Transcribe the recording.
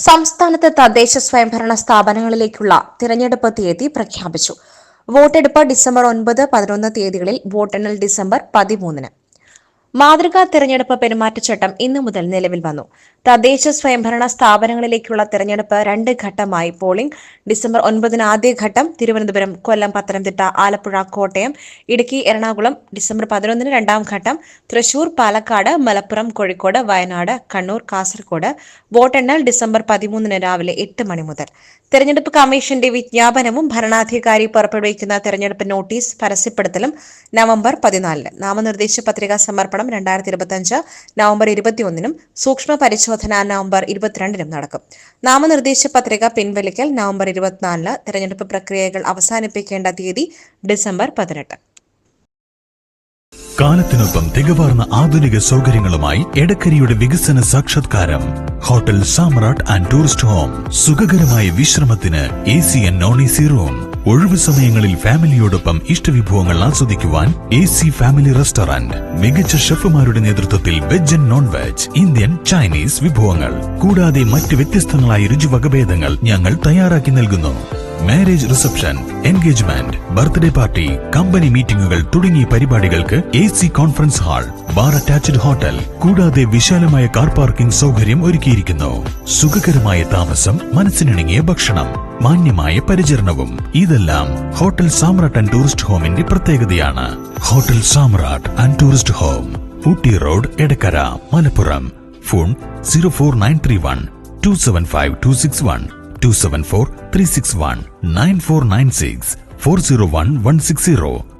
സംസ്ഥാനത്ത് തദ്ദേശ സ്വയംഭരണ സ്ഥാപനങ്ങളിലേക്കുള്ള തിരഞ്ഞെടുപ്പ് തീയതി പ്രഖ്യാപിച്ചു. വോട്ടെടുപ്പ് ഡിസംബർ 9, 11 തീയതികളിൽ, വോട്ടെണ്ണൽ ഡിസംബർ 13-ന്. മാതൃകാ തിരഞ്ഞെടുപ്പ് പെരുമാറ്റച്ചട്ടം ഇന്നു മുതൽ നിലവിൽ വന്നു. തദ്ദേശ സ്വയംഭരണ സ്ഥാപനങ്ങളിലേക്കുള്ള തിരഞ്ഞെടുപ്പ് 2 ഘട്ടമായി. പോളിംഗ് ഡിസംബർ 9-ന് ആദ്യഘട്ടം തിരുവനന്തപുരം, കൊല്ലം, പത്തനംതിട്ട, ആലപ്പുഴ, കോട്ടയം, ഇടുക്കി, എറണാകുളം. ഡിസംബർ 11-ന് രണ്ടാം ഘട്ടം തൃശൂർ, പാലക്കാട്, മലപ്പുറം, കോഴിക്കോട്, വയനാട്, കണ്ണൂർ, കാസർഗോഡ്. വോട്ടെണ്ണൽ ഡിസംബർ 13-ന് രാവിലെ 8 മണി മുതൽ. തെരഞ്ഞെടുപ്പ് കമ്മീഷന്റെ വിജ്ഞാപനവും ഭരണാധികാരി പുറപ്പെടുവിക്കുന്ന തെരഞ്ഞെടുപ്പ് നോട്ടീസ് പരസ്യപ്പെടുത്തലും നവംബർ 14-ന്. നാമനിർദ്ദേശ പത്രിക സമർപ്പണം 2025 നവംബർ 21-നും സൂക്ഷ്മ പരിശോധന നവംബർ 22-നും നടക്കും. നാമനിർദ്ദേശ പത്രിക പിൻവലിക്കൽ നവംബർ 24-ന്. തെരഞ്ഞെടുപ്പ് പ്രക്രിയകൾ അവസാനിപ്പിക്കേണ്ട തീയതി ഡിസംബർ 18. കാലത്തിനൊപ്പം തികവാർന്ന ആധുനിക സൗകര്യങ്ങളുമായി എടക്കരയുടെ വികസന സാക്ഷാത്കാരം. Hotel Samrat and tourist home. സുഖകരമായ വിശ്രമത്തിന് AC and non AC room. ഒഴിവു സമയങ്ങളിൽ ഫാമിലിയോടൊപ്പം ഇഷ്ടവിഭവങ്ങൾ ആസ്വദിക്കുവാൻ AC ഫാമിലി റെസ്റ്റോറന്റ്. മികച്ച ഷെഫുമാരുടെ നേതൃത്വത്തിൽ veg and non veg, Indian, Chinese വിഭവങ്ങൾ കൂടാതെ മറ്റ് വ്യത്യസ്തങ്ങളായ രുചിവകഭേദങ്ങൾ ഞങ്ങൾ തയ്യാറാക്കി നൽകുന്നു. Marriage reception, engagement, birthday party, company മീറ്റിംഗുകൾ തുടങ്ങിയ പരിപാടികൾക്ക് AC conference hall, bar attached hotel കൂടാതെ വിശാലമായ കാർ പാർക്കിംഗ് സൗകര്യം ഒരുക്കിയിരിക്കുന്നു. സുഖകരമായ താമസം, മനസ്സിനിണങ്ങിയ ഭക്ഷണം, മാന്യമായ പരിചരണവും. ഇതെല്ലാം ഹോട്ടൽ സാമ്രാട്ട് ആൻഡ് ടൂറിസ്റ്റ് ഹോമിന്റെ പ്രത്യേകതയാണ്. Hotel Samrat and tourist home, Ooty road, Edakkara, Malappuram. Phone 04931 275 261 274 361 9496 401 160.